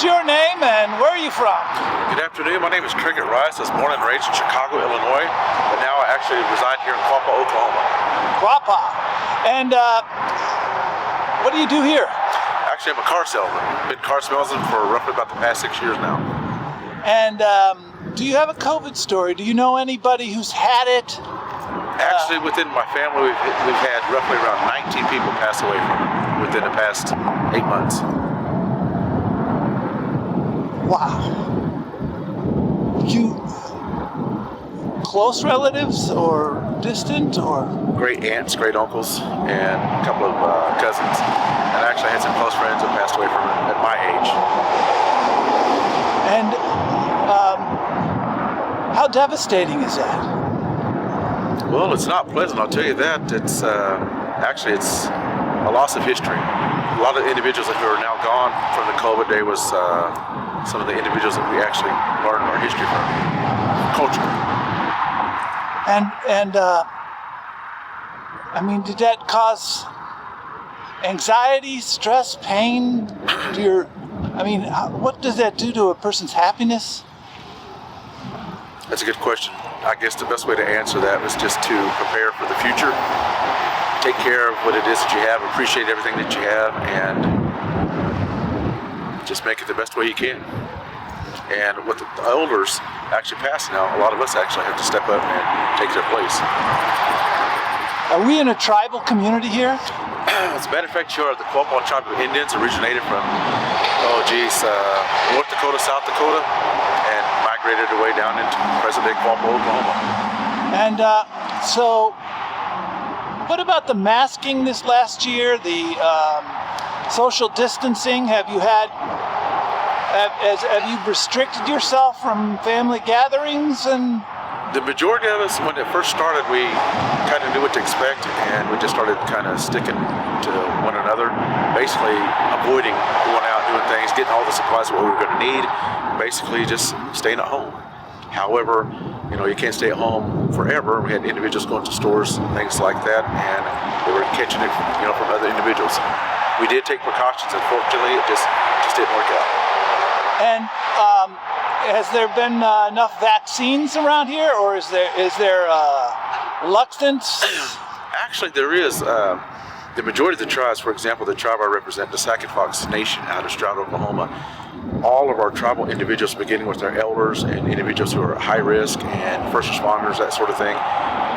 is your name and where are you from? Good afternoon. My name is Cricket Rice. I was born and raised in Chicago, Illinois, but now I actually reside here in Quapaw, Oklahoma. Quapaw. And what do you do here? Actually, I'm a car salesman. Been car salesman for roughly about the past 6 years now. And do you have a COVID story? Do you know anybody who's had it? Actually, within my family, we've had roughly around 19 people pass away from it within the past 8 months. Wow. You close relatives or distant or? Great aunts, great uncles, and a couple of cousins. And I actually had some close friends that passed away from it at my age. And how devastating is that? Well, it's not pleasant, I'll tell you that. It's actually it's a loss of history. A lot of individuals who are now gone from the COVID day was some of the individuals that we actually learned our history from, culture. And I mean, did that cause anxiety, stress, pain? What does that do to a person's happiness? That's a good question. I guess the best way to answer that was just to prepare for the future. Take care of what it is that you have, appreciate everything that you have, and just make it the best way you can. And with the elders actually passing out, a lot of us actually have to step up and take their place. Are we in a tribal community here? As a matter of fact, sure. The Quapaw tribe of Indians originated from, North Dakota, South Dakota, and migrated away down into present-day Quapaw, Oklahoma. And so, what about the masking this last year? The social distancing? Have you restricted yourself from family gatherings? And the majority of us, when it first started, we kind of knew what to expect, and we just started kind of sticking to one another, basically avoiding going out, doing things, getting all the supplies of what we were going to need, basically just staying at home. However, you can't stay at home forever. We had individuals going to stores and things like that, and they were catching it, from other individuals. We did take precautions. Unfortunately, it just didn't work out. And has there been enough vaccines around here, or is there reluctance? Actually, there is. The majority of the tribes, for example, the tribe I represent, the Sac and Fox Nation out of Stroud, Oklahoma, all of our tribal individuals, beginning with our elders and individuals who are at high risk and first responders, that sort of thing,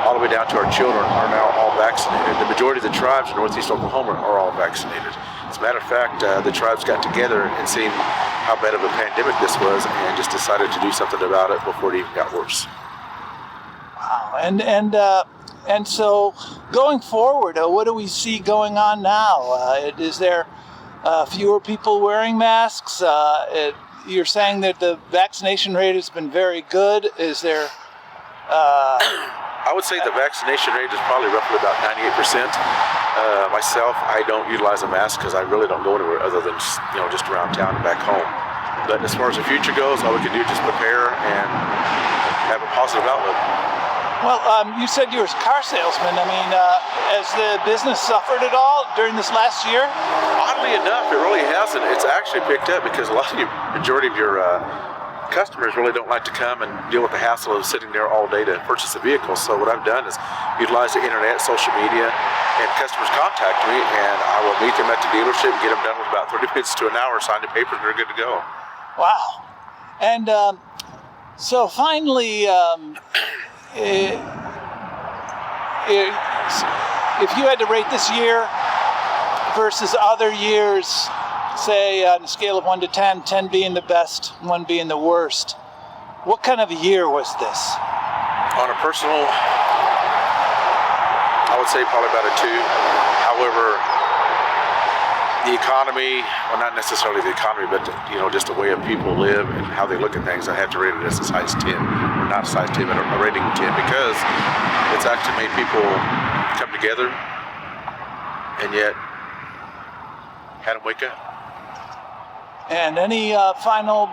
all the way down to our children, are now all vaccinated. The majority of the tribes in northeast Oklahoma are all vaccinated. As a matter of fact, the tribes got together and seen how bad of a pandemic this was and just decided to do something about it before it even got worse. Wow. And so going forward, what do we see going on now? Is there fewer people wearing masks? You're saying that the vaccination rate has been very good. Is there... I would say the vaccination rate is probably roughly about 98%. Myself, I don't utilize a mask because I really don't go anywhere other than just around town and back home. But as far as the future goes, all we can do is just prepare and have a positive outlook. Well, you said you were a car salesman. I mean, has the business suffered at all during this last year? Oddly enough, it really hasn't. It's actually picked up because majority of your customers really don't like to come and deal with the hassle of sitting there all day to purchase a vehicle. So what I've done is utilize the internet, social media, and customers contact me, and I will meet them at the dealership and get them done with about 30 minutes to an hour, sign the papers, and they're good to go. Wow. And so finally, if you had to rate this year versus other years, say on a scale of 1 to 10, 10 being the best, 1 being the worst, what kind of a year was this? On a personal, I would say probably about a 2. However, the economy, well, not necessarily the economy, but just the way of people live and how they look at things, I have to rate it as a size 10, or not a size 10, but a rating 10, because it's actually made people come together and yet had them wake up. And any final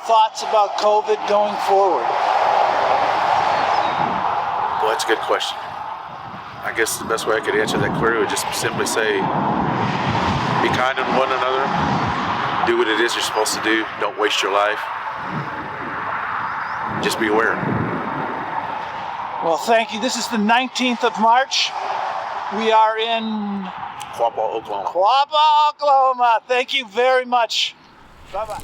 thoughts about COVID going forward? Well, that's a good question. I guess the best way I could answer that query would just simply say, be kind to one another, Do what it is you're supposed to do. Don't waste your life. Just be aware. Well, thank you. This is the 19th of March. We are in Quapaw, Oklahoma. Quapaw, Oklahoma. Thank you very much. Bye-bye.